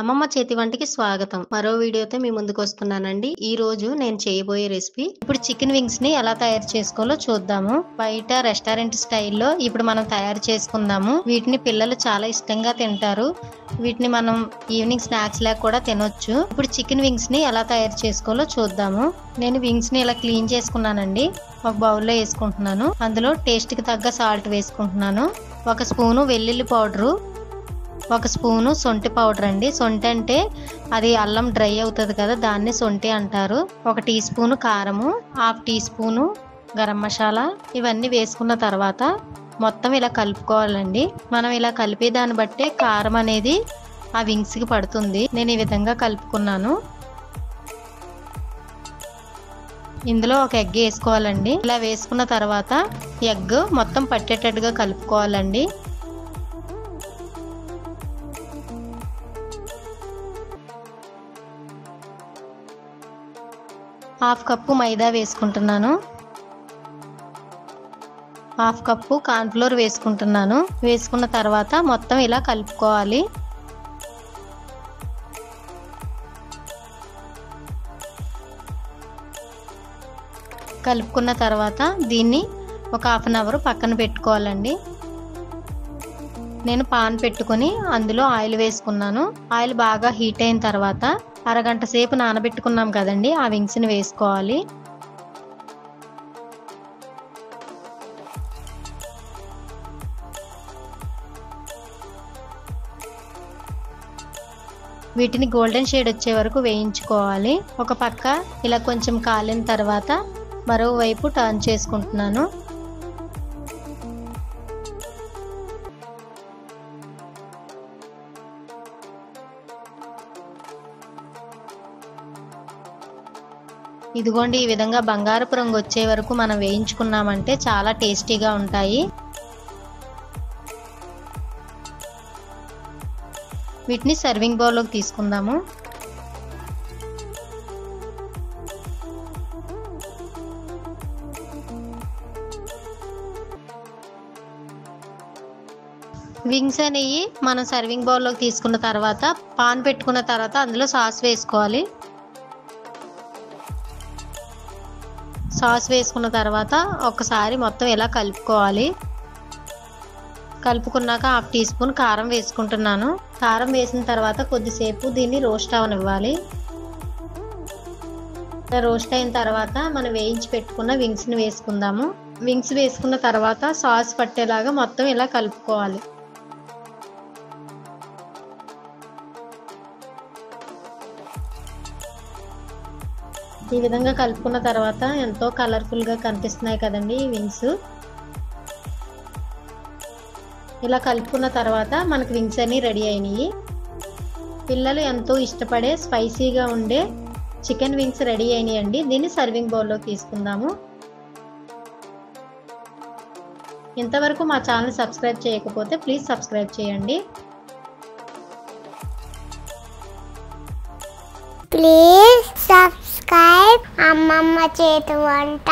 అమ్మమ్మ చేతి వంటకి స్వాగతం. మరో వీడియోతో మీ ముందుకు వస్తున్నానండి. ఈ రోజు నేను చేయబోయే రెసిపీ ఇప్పుడు చికెన్ వింగ్స్ ని ఎలా తయారు చేసుకోవాలో చూద్దాము. బయట రెస్టారెంట్ స్టైల్లో ఇప్పుడు మనం తయారు చేసుకుందాము. వీటిని పిల్లలు చాలా ఇష్టంగా తింటారు. వీటిని మనం ఈవినింగ్ స్నాక్స్ లాగా కూడా తినొచ్చు. ఇప్పుడు చికెన్ వింగ్స్ ని ఎలా తయారు చేసుకోవాలో చూద్దాము. నేను వింగ్స్ ని ఇలా క్లీన్ చేసుకున్నానండి. ఒక బౌల్లో వేసుకుంటున్నాను. అందులో టేస్ట్ కి తగ్గ సాల్ట్ వేసుకుంటున్నాను. 1 స్పూను వెల్లుల్లి పౌడరు, 1 స్పూను సొంటి పౌడర్ అండి. సొంటి అంటే అది అల్లం డ్రై అవుతుంది కదా, దాన్ని సొంటి అంటారు. 1 టీ స్పూను కారము, 1/2 టీ స్పూను గరం మసాలా. ఇవన్నీ వేసుకున్న తర్వాత మొత్తం ఇలా కలుపుకోవాలండి. మనం ఇలా కలిపే దాన్ని బట్టే కారం అనేది ఆ వింగ్స్కి పడుతుంది. నేను ఈ విధంగా కలుపుకున్నాను. ఇందులో 1 ఎగ్ వేసుకోవాలండి. ఇలా వేసుకున్న తర్వాత ఎగ్ మొత్తం పట్టేటట్టుగా కలుపుకోవాలండి. హాఫ్ కప్పు మైదా వేసుకుంటున్నాను. 1/2 కప్పు కార్న్ఫ్లోర్ వేసుకుంటున్నాను. వేసుకున్న తర్వాత మొత్తం ఇలా కలుపుకోవాలి. కలుపుకున్న తర్వాత దీన్ని ఒక 1/2 అవర్ పక్కన పెట్టుకోవాలండి. నేను పాన్ పెట్టుకొని అందులో ఆయిల్ వేసుకున్నాను. ఆయిల్ బాగా హీట్ అయిన తర్వాత అరగంట సేపు నానబెట్టుకున్నాం కదండి, ఆ వింగ్స్ని వేసుకోవాలి. వీటిని గోల్డెన్ షేడ్ వచ్చే వరకు వేయించుకోవాలి. ఒక పక్క ఇలా కొంచెం కాలిన తర్వాత మరోవైపు టర్న్ చేసుకుంటున్నాను. ఇదిగోండి, ఈ విధంగా బంగారపు రంగు వచ్చే వరకు మనం వేయించుకున్నామంటే చాలా టేస్టీగా ఉంటాయి. వీటిని సర్వింగ్ బౌల్లోకి తీసుకుందాము. వింగ్స్ అనేవి మనం సర్వింగ్ బౌల్లోకి తీసుకున్న తర్వాత పాన్ పెట్టుకున్న తర్వాత అందులో సాస్ వేసుకోవాలి. సాస్ వేసుకున్న తర్వాత ఒకసారి మొత్తం ఇలా కలుపుకోవాలి. కలుపుకున్నాక 1/2 టీ స్పూన్ కారం వేసుకుంటున్నాను. కారం వేసిన తర్వాత కొద్దిసేపు దీన్ని రోస్ట్ అవనివ్వాలి. రోస్ట్ అయిన తర్వాత మనం వేయించి పెట్టుకున్న వింగ్స్ని వేసుకుందాము. వింగ్స్ వేసుకున్న తర్వాత సాస్ పట్టేలాగా మొత్తం ఇలా కలుపుకోవాలి. ఈ విధంగా కలుపుకున్న తర్వాత ఎంతో కలర్ఫుల్గా కనిపిస్తున్నాయి కదండి ఈ వింగ్స్. ఇలా కలుపుకున్న తర్వాత మనకు వింగ్స్ అన్ని రెడీ అయినాయి. పిల్లలు ఎంతో ఇష్టపడే స్పైసీగా ఉండే చికెన్ వింగ్స్ రెడీ అయినాయండి. దీన్ని సర్వింగ్ బౌల్లో తీసుకుందాము. ఇంతవరకు మా ఛానల్ సబ్స్క్రైబ్ చేయకపోతే ప్లీజ్ సబ్స్క్రైబ్ చేయండి. ప్లీజ్ సబ్స్క్రైబ్ అమ్మమ్మ చేతి వంట.